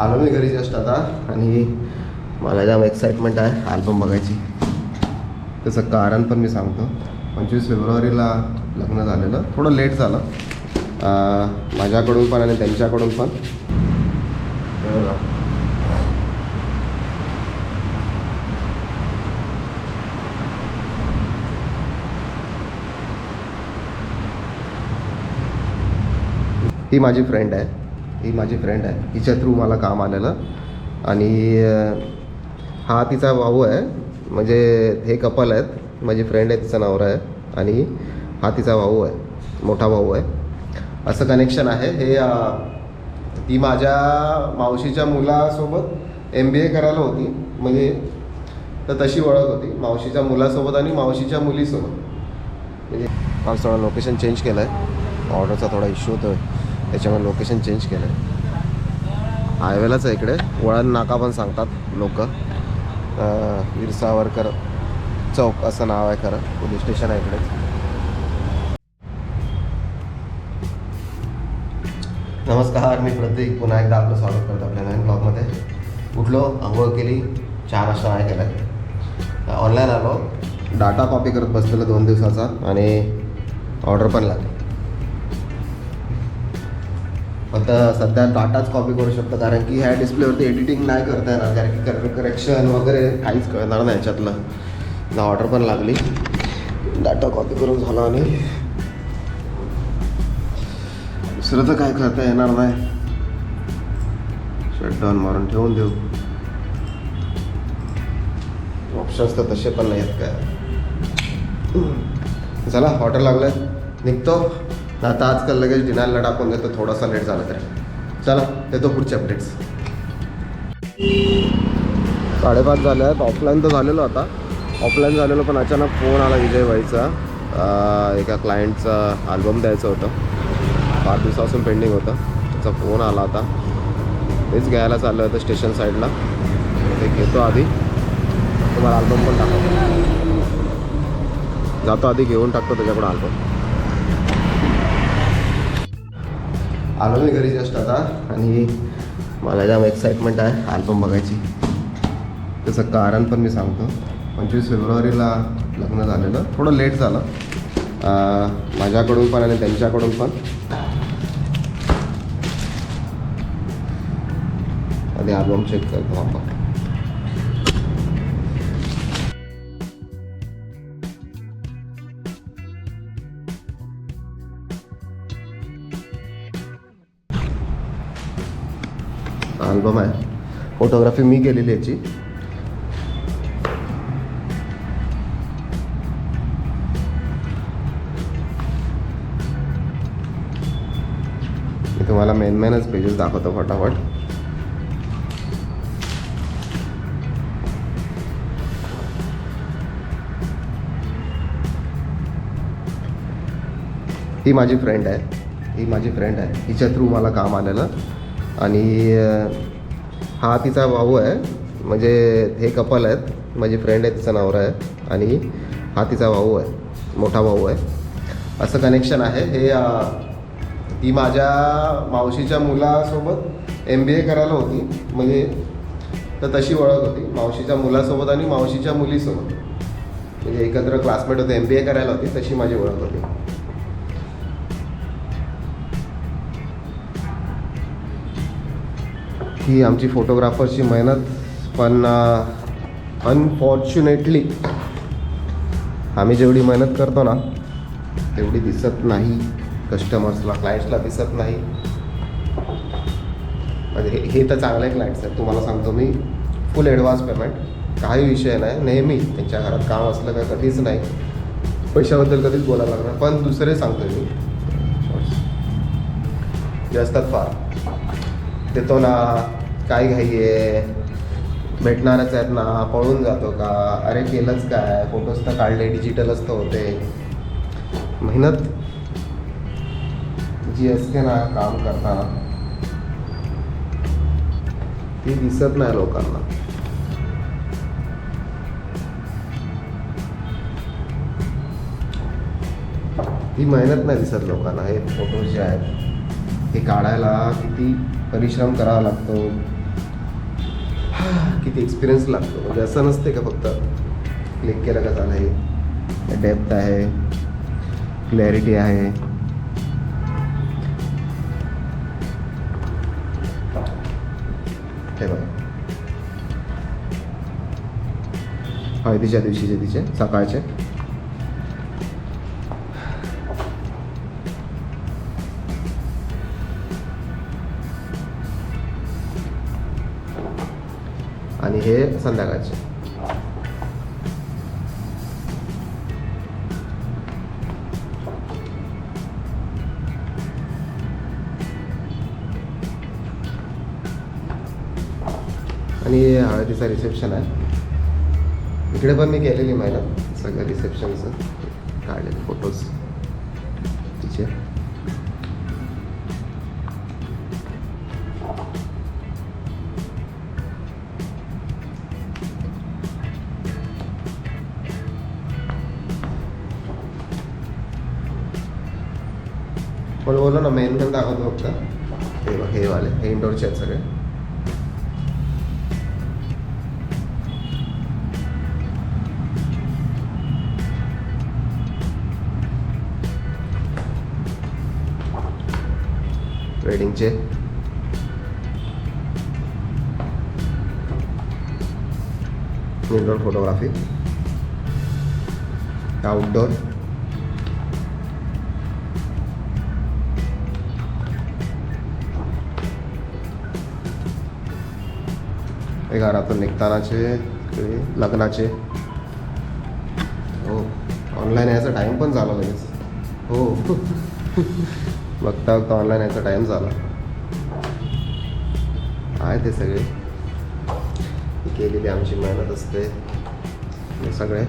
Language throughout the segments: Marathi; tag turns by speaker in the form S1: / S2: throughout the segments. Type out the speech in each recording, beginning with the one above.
S1: आलो मी घरी जस्ट आता आणि मला जाम एक्साइटमेंट आहे अल्बम बघायची. त्याचं कारण पण मी सांगतो. 25 फेब्रुवारीला लग्न झालेलं, थोडं लेट झालं माझ्याकडून पण आणि त्यांच्याकडून पण. ही माझी फ्रेंड आहे, हिच्या थ्रू मला काम आलेलं. आणि हा तिचा भाऊ आहे, म्हणजे हे कपल आहेत. माझी फ्रेंड आहे, तिचा नवरा आहे आणि हा तिचा भाऊ आहे, मोठा भाऊ आहे. असं कनेक्शन आहे हे. ती माझ्या मावशीच्या मुलासोबत MBA करायला होती, म्हणजे तर तशी ओळख होती मावशीच्या मुलासोबत आणि मावशीच्या मुलीसोबत. म्हणजे आज थोडा लोकेशन चेंज केलं आहे, ऑर्डरचा थोडा इश्यू होतो त्याच्यामुळे लोकेशन चेंज केलं आहे. हायवेलाच आहे इकडे, वळण नाका पण सांगतात लोक. वीर सावरकर चौक असं नाव आहे खरं, पोलीस स्टेशन आहे इकडे. नमस्कार, मी प्रतीक पुन्हा एकदा आपलं स्वागत करतो आपल्या नवीन ब्लॉगमध्ये. उठलो, आंघोळ केली, चहा नाश्ता नाही केला आहे. ऑनलाईन आलो, डाटा कॉपी करत बसलेलो 2 दिवसाचा आणि ऑर्डर पण लागली. फक्त सध्या डाटाच कॉपी करू शकतो, कारण की ह्या डिस्प्लेवरती एडिटिंग नाही करता येणार, कारण की करेक्शन वगैरे काहीच कळणार नाही याच्यातलं. ऑर्डर पण लागली, डाटा कॉपी करून झाला आणि दुसरं तर काय करता येणार नाही. शटडाऊन मारून ठेवून देऊ. ऑप्शन्स तर तसे पण नाही आहेत काय. चला, ऑर्डर लागलं, निघतो आता. आजकाल लगेच डिनारला टाकून देतो, थोडासा लेट झाला तरी. चला, देतो पुढचे अपडेट्स. 5:30 झाले आहेत. ऑफलाईन तर झालेलो आता, ऑफलाईन झालेलो, पण अचानक फोन आला विजय भाईचा. एका क्लायंटचा अल्बम द्यायचं होतं, 5 दिवसापासून पेंडिंग होतं. त्याचा फोन आला आता. तेच घ्यायला चाललं होतं स्टेशन साईडला. ते घेतो आधी, तुम्हाला अल्बम पण टाकतो. जातो आधी, घेऊन टाकतो त्याच्याकडं अल्बम. आलो मी घरी जस्ट आता आणि मला जाम एक्साइटमेंट आहे अल्बम बघायची. त्याचं कारण पण मी सांगतो. 25 फेब्रुवारीला लग्न झालेलं, थोडं लेट झालं माझ्याकडून पण आणि त्यांच्याकडून पण. आधी अल्बम चेक करतो आपण. अल्बम आहे, फोटोग्राफी मी केलेली याची. मी तुम्हाला मेनच पेजेस दाखवतो फटाफट. ही माझी फ्रेंड आहे, हिच्या थ्रू मला काम आलेलं. आणि हा तिचा भाऊ आहे, म्हणजे हे कपल आहेत. माझी फ्रेंड आहे, तिचा नवरा आहे आणि हा तिचा भाऊ आहे, मोठा भाऊ आहे. असं कनेक्शन आहे हे. ती माझ्या मावशीच्या मुलासोबत MBA करायला होती, म्हणजे तर तशी ओळख होती मावशीच्या मुलासोबत आणि मावशीच्या मुलीसोबत. म्हणजे एकत्र क्लासमेट होते, MBA करायला होती, तशी माझी ओळख होती. ही आमची फोटोग्राफरची मेहनत, पण अनफॉर्च्युनेटली आम्ही जेवढी मेहनत करतो ना तेवढी दिसत नाही कस्टमर्सला, क्लायंट्सला दिसत नाही. म्हणजे हे तर चांगले क्लायंट्स आहेत, तुम्हाला सांगतो मी. फुल ॲडव्हान्स पेमेंट, काही विषय नाही. नेहमी त्यांच्या घरात काम असलं का कधीच नाही पैशाबद्दल कधीच बोलायला लागणार. पण दुसरे सांगतो मी, जे असतात फार देतो ना, काय घाई आहे, भेटणारच आहेत ना, पळून जातो का, अरे केलंच काय, फोटोज तर काढले, डिजिटलच तर होते. मेहनत जी असते ना काम करताना ती दिसत नाही लोकांना. ती मेहनत नाही दिसत लोकांना. हे फोटोज जे आहेत हे काढायला किती परिश्रम करावा लागतो, किती एक्सपिरियन्स लागतो. म्हणजे असं नसते का फक्त क्लिक केलं का झालं. आहे डेप्थ आहे, क्लॅरिटी आहे. हे बघा हळदीच्या दिवशीचे तिचे सकाळचे. आणि हे संध्याकाळचे. आणि हळदीचं रिसेप्शन आहे. इकडे पण मी केलेली मेहनत सगळं रिसेप्शनचं काढलेले फोटोज तिचे. मला बोललो ना मेन पण दाखवतो फक्त. हे वाले हे इंडोरचे आहेत सगळे. वेडिंगचे इंडोर फोटोग्राफी, आउटडोर, घरातून निघतानाचे, लग्नाचे. हो ऑनलाईन यायचा टाईम पण झाला लगेच. हो बघता बघता ऑनलाईन यायचा टाईम झाला. आहे ते सगळे केलेली आमची मेहनत असते. हे सगळे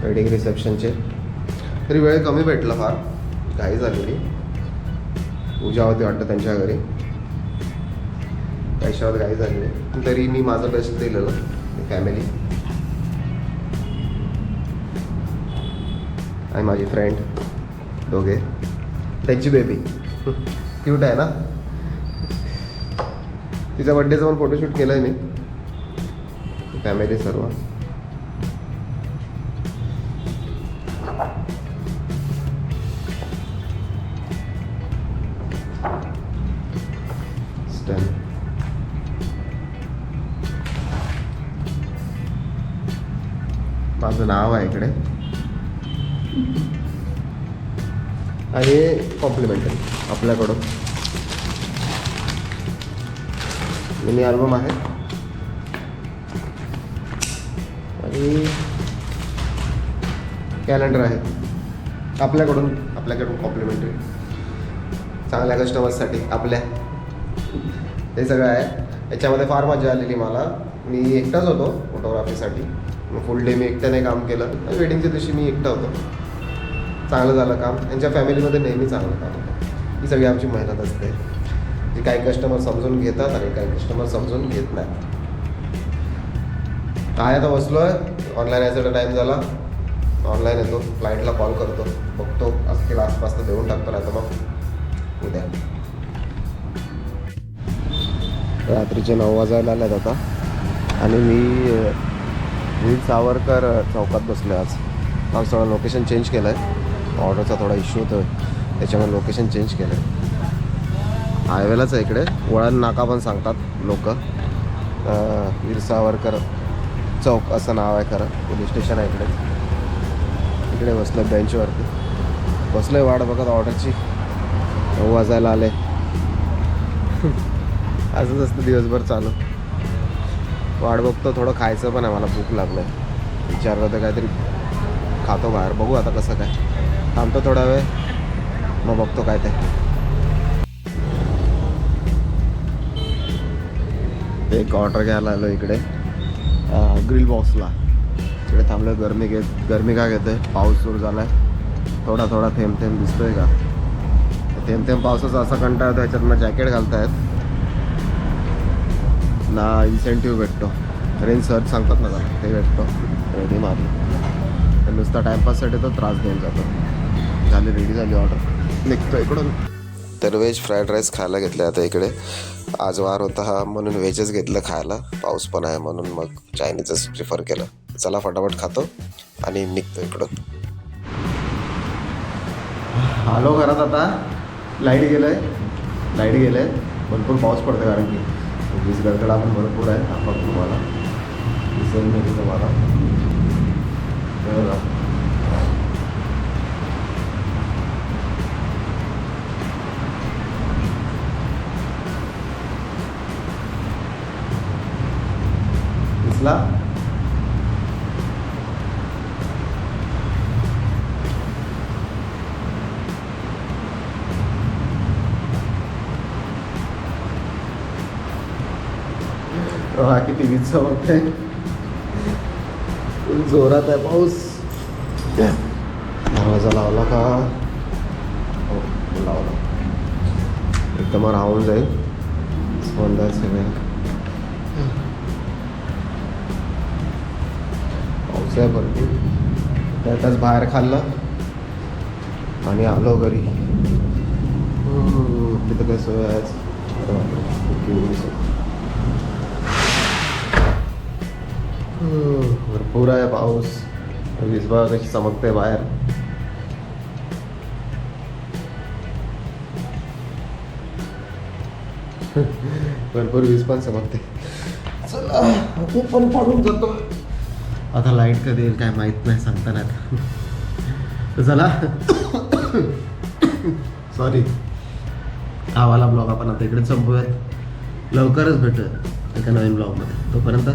S1: वेडिंग रिसेप्शनचे. तरी वेळ कमी भेटला, फार घाई झालेली. पूजा होती वाटतं त्यांच्या घरी, पैशावर घाई झालेली. तरी मी माझं बेस्ट दिलेलं. फॅमिली आणि माझी फ्रेंड दोघे, त्यांची बेबी क्यूट आहे ना. तिच्या बड्डेचं पण फोटोशूट केलं आहे मी. फॅमिली सर्व. माझं नाव आहे इकडे. आणि कॉम्प्लिमेंटरी आपल्याकडून मिनी अल्बम आहे. आणि कॅलेंडर आहे आपल्याकडून कॉम्प्लिमेंटरी चांगल्या कस्टमर्ससाठी आपल्या. हे सगळं आहे. याच्यामध्ये फार मजा आलेली मला. मी एकटाच होतो फोटोग्राफीसाठी. फुल डे मी एकट्याने काम केलं. वेडिंगच्या दिवशी मी एकटा होतो. चांगलं झालं काम. त्यांच्या फॅमिलीमध्ये नेहमी चांगलं काम होतं. ही सगळी आमची मेहनत असते. ती काही कस्टमर समजून घेतात आणि काही कस्टमर समजून घेत नाही. काय आता बसलो आहे. ऑनलाईन यायचा टाईम झाला. ऑनलाईन येतो, क्लायंटला कॉल करतो, बघतो असतील आसपास तर देऊन टाकतो, नाही तर मग उद्या. रात्रीचे 9 वाजायला आल्यात आता. आणि मी वीर सावरकर चौकात बसलो आहे आज. आज थोडं लोकेशन चेंज केलं आहे. ऑर्डरचा थोडा इश्यू होतो, त्याच्यामुळे लोकेशन चेंज केलं आहे. हायवेलाच आहे इकडे. वळण नाका पण सांगतात लोक. वीर सावरकर चौक असं नाव आहे खरं. पोलीस स्टेशन आहे इकडे. इकडे बसलो आहे बेंचवरती. बसलो आहे वाट बघत ऑर्डरची. 9 वाजायला आले. असंच असतं दिवसभर चालू. वाट बघतो. थोडं खायचं पण आहे, मला भूक लागलं आहे. विचार करतो काहीतरी खातो बाहेर. बघू आता कसं काय. थांबतो थोडा वेळ, मग बघतो काय ते. एक ऑर्डर घ्यायला आलो इकडे ग्रिल बॉक्सला. इकडे थांबलो. गरमी का घेते. पाऊस सुरू झाला आहे. थोडा थोडा थेंब थेंब दिसतोय का. थेंब थेंब पावसाचा असा कंटाळा होतो. ह्याच्यात ना जॅकेट घालतायत ना इन्सेंटिव्ह भेटतो. रेंज सर्च सांगतात ना जरा, ते भेटतो. रेडी मारली तर नुसता टाईमपाससाठी तो त्रास देऊन जातो. झाली रेडी झाली ऑर्डर, निघतो इकडून. तर व्हेज फ्राईड राईस खायला घेतले आता इकडे. आज वार होता म्हणून व्हेजच घेतलं खायला, पाऊस पण आहे म्हणून मग चायनीजच प्रिफर केलं. चला फटाफट खातो आणि निघतो इकडून. आलो घरात आता. लाईट गेलंय भरपूर पाऊस पडतो कारण की वीज गडगडा पण भरपूर आहे. आपण तुम्हाला दिसेल नाही तुम्हाला. दिसला? हा किती वीज चमकते. जोरात आहे पाऊस. दरवाजा लावला का? हो लावला. एकदम राहून जाईल. सगळे पाऊस आहे भरपूर. त्यातच बाहेर खाल्लं आणि आलो घरी. तिथं काय सोय आहे? भरपूर आहे पाऊस. वीज बघा कशी चमकते बाहेर. भरपूर वीज पण चमकते. चला मी पण पडून जातो. आता लाईट कधी येईल काय माहीत नाही, सांगता नाही. तर चला सॉरी, हा वाला ब्लॉग आपण आता इकडे संपवूयात. लवकरच भेटूयात एका नवीन ब्लॉगमध्ये. तोपर्यंत